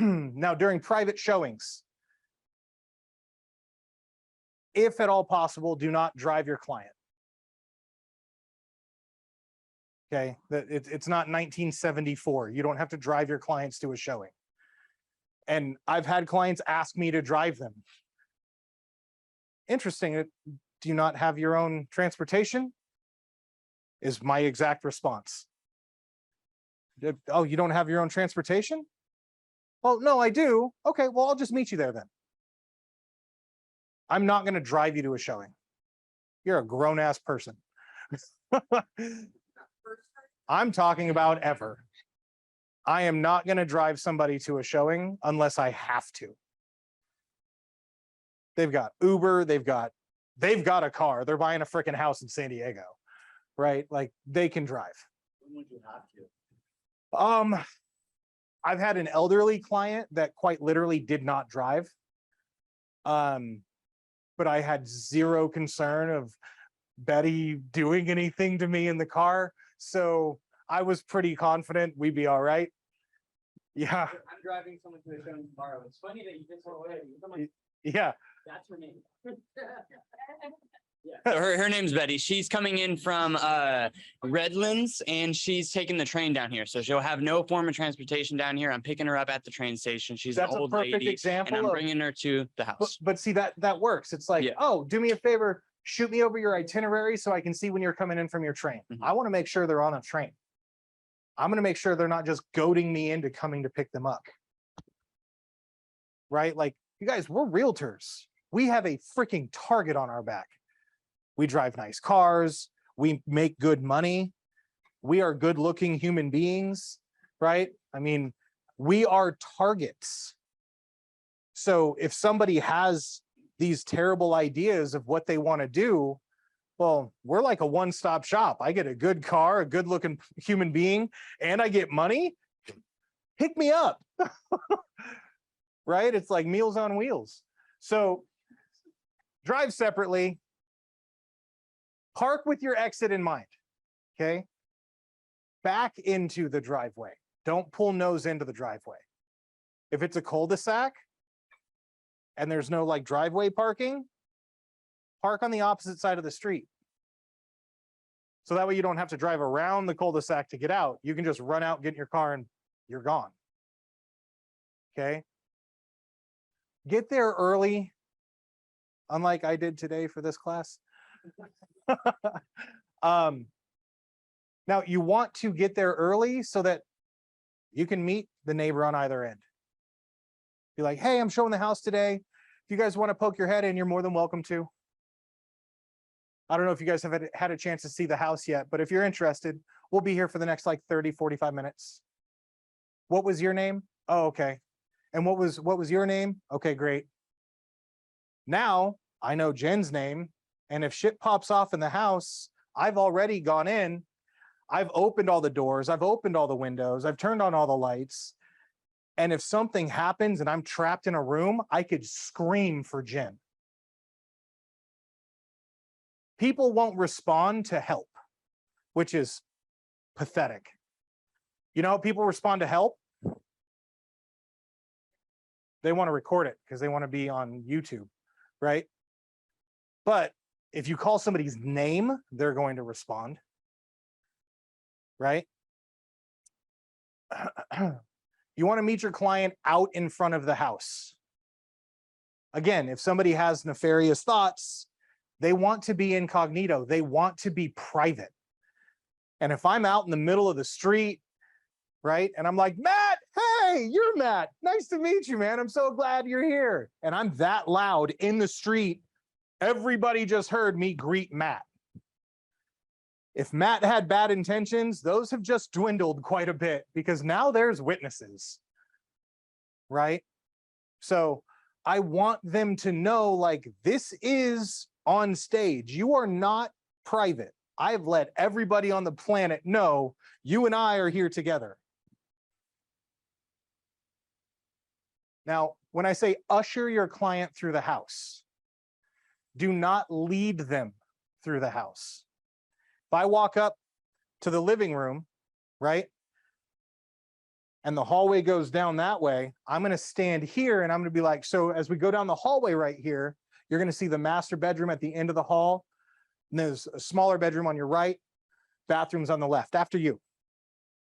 Now, during private showings, if at all possible, do not drive your client. Okay, it's not 1974. You don't have to drive your clients to a showing. And I've had clients ask me to drive them. Interesting. Do you not have your own transportation? Is my exact response. Oh, you don't have your own transportation? Well, no, I do. Okay, well, I'll just meet you there then. I'm not going to drive you to a showing. You're a grown-ass person. I'm talking about ever. I am not going to drive somebody to a showing unless I have to. They've got Uber, they've got a car. They're buying a freaking house in San Diego, right? Like they can drive. When would you have to? I've had an elderly client that quite literally did not drive. But I had zero concern of Betty doing anything to me in the car. So I was pretty confident we'd be all right. Yeah. I'm driving someone to the show tomorrow. It's funny that you just went away. Yeah. That's her name. So her name's Betty. She's coming in from Redlands, and she's taking the train down here. So she'll have no form of transportation down here. I'm picking her up at the train station. She's an old lady, example and I'm bringing her to the house. But see, that works. It's like, oh, do me a favor, shoot me over your itinerary so I can see when you're coming in from your train. I want to make sure they're on a train. I'm going to make sure they're not just goading me into coming to pick them up. Right? Like, you guys, we're realtors. We have a freaking target on our back. We drive nice cars. We make good money. We are good-looking human beings, right? I mean, we are targets. So if somebody has these terrible ideas of what they want to do, well, we're like a one-stop shop. I get a good car, a good-looking human being, and I get money. Pick me up, right? It's like Meals on Wheels. So drive separately. Park with your exit in mind, okay? Back into the driveway. Don't pull nose into the driveway. If it's a cul-de-sac and there's no like driveway parking, park on the opposite side of the street. So that way you don't have to drive around the cul-de-sac to get out. You can just run out, get in your car, and you're gone, okay? Get there early, unlike I did today for this class. Now you want to get there early so that you can meet the neighbor on either end. Be like, hey, I'm showing the house today. If you guys want to poke your head in, you're more than welcome to. I don't know if you guys have had a chance to see the house yet, but if you're interested, we'll be here for the next like 30, 45 minutes. What was your name? Oh, okay. And what was your name? Okay, great. Now I know Jen's name. And if shit pops off in the house, I've already gone in. I've opened all the doors. I've opened all the windows. I've turned on all the lights. And if something happens and I'm trapped in a room, I could scream for Jen. People won't respond to help, which is pathetic. You know how people respond to help? They want to record it because they want to be on YouTube, right? But if you call somebody's name, they're going to respond, right? You want to meet your client out in front of the house. Again, if somebody has nefarious thoughts, they want to be incognito. They want to be private. And if I'm out in the middle of the street, right, and I'm like, Matt, hey, you're Matt. Nice to meet you, man. I'm so glad you're here. And I'm that loud in the street, everybody just heard me greet Matt. If Matt had bad intentions, those have just dwindled quite a bit because now there's witnesses, right? So I want them to know, like, this is on stage. You are not private. I've let everybody on the planet know you and I are here together. Now, when I say usher your client through the house, do not lead them through the house. If I walk up to the living room, right, and the hallway goes down that way, I'm going to stand here and I'm going to be like, so as we go down the hallway right here, you're going to see the master bedroom at the end of the hall. And there's a smaller bedroom on your right, bathrooms on the left. After you,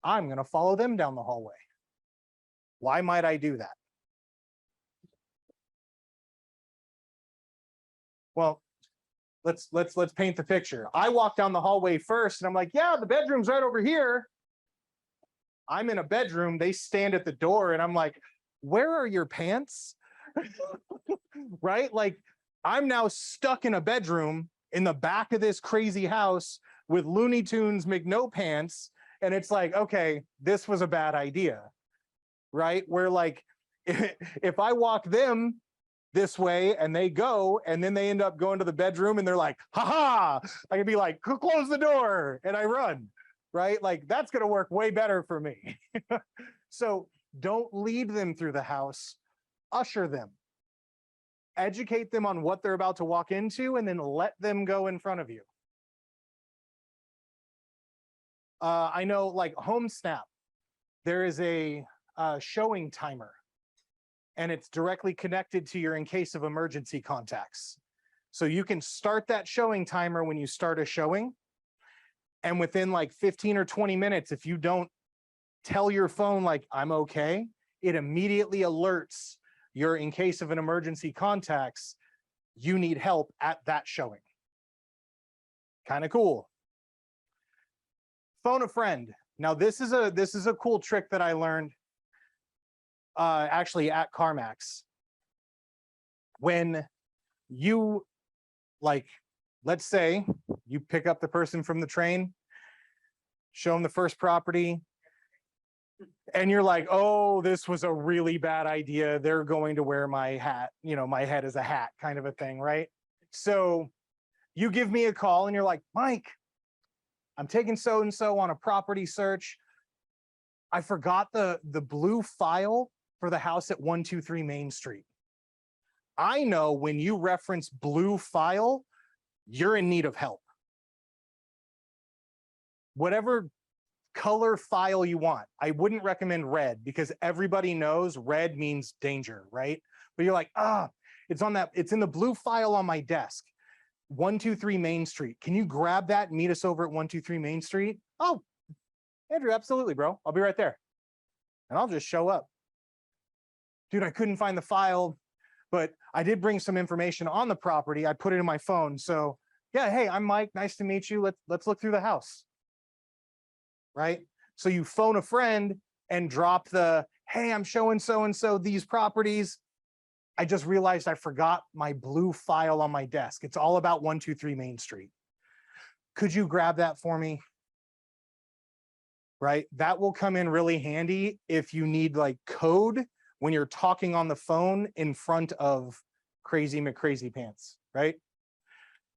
I'm going to follow them down the hallway. Why might I do that? Well, let's paint the picture. I walk down the hallway first and I'm like, yeah, the bedroom's right over here. I'm in a bedroom, they stand at the door and I'm like, where are your pants? Right? Like, I'm now stuck in a bedroom in the back of this crazy house with Looney Tunes McNo pants. And it's like, okay, this was a bad idea, right? Where like, if I walk them this way and they go, and then they end up going to the bedroom and they're like, haha, I can be like, close the door, and I run, right? Like, that's going to work way better for me. So don't lead them through the house, usher them, educate them on what they're about to walk into, and then let them go in front of you. I know like HomeSnap, there is a showing timer, and it's directly connected to your in case of emergency contacts. So you can start that showing timer when you start a showing. And within like 15 or 20 minutes, if you don't tell your phone, like, I'm okay, it immediately alerts your in case of an emergency contacts, you need help at that showing. Kind of cool. Phone a friend. Now this is a cool trick that I learned actually at CarMax. When you, like, let's say you pick up the person from the train, show them the first property, and you're like, oh, this was a really bad idea. They're going to wear my hat, you know, my head is a hat kind of a thing, right? So you give me a call and you're like, Mike, I'm taking so-and-so on a property search. I forgot the blue file for the house at 123 Main Street. I know when you reference blue file, you're in need of help. Whatever color file you want. I wouldn't recommend red because everybody knows red means danger, right? But you're like, it's in the blue file on my desk. 123 Main Street. Can you grab that and meet us over at 123 Main Street? Oh, Andrew, absolutely, bro. I'll be right there. And I'll just show up. Dude, I couldn't find the file, but I did bring some information on the property. I put it in my phone. So yeah, hey, I'm Mike. Nice to meet you. Let's look through the house. Right? So you phone a friend and drop the, hey, I'm showing so-and-so these properties. I just realized I forgot my blue file on my desk. It's all about 123 Main Street. Could you grab that for me? Right? That will come in really handy if you need like code when you're talking on the phone in front of crazy McCrazy pants, right?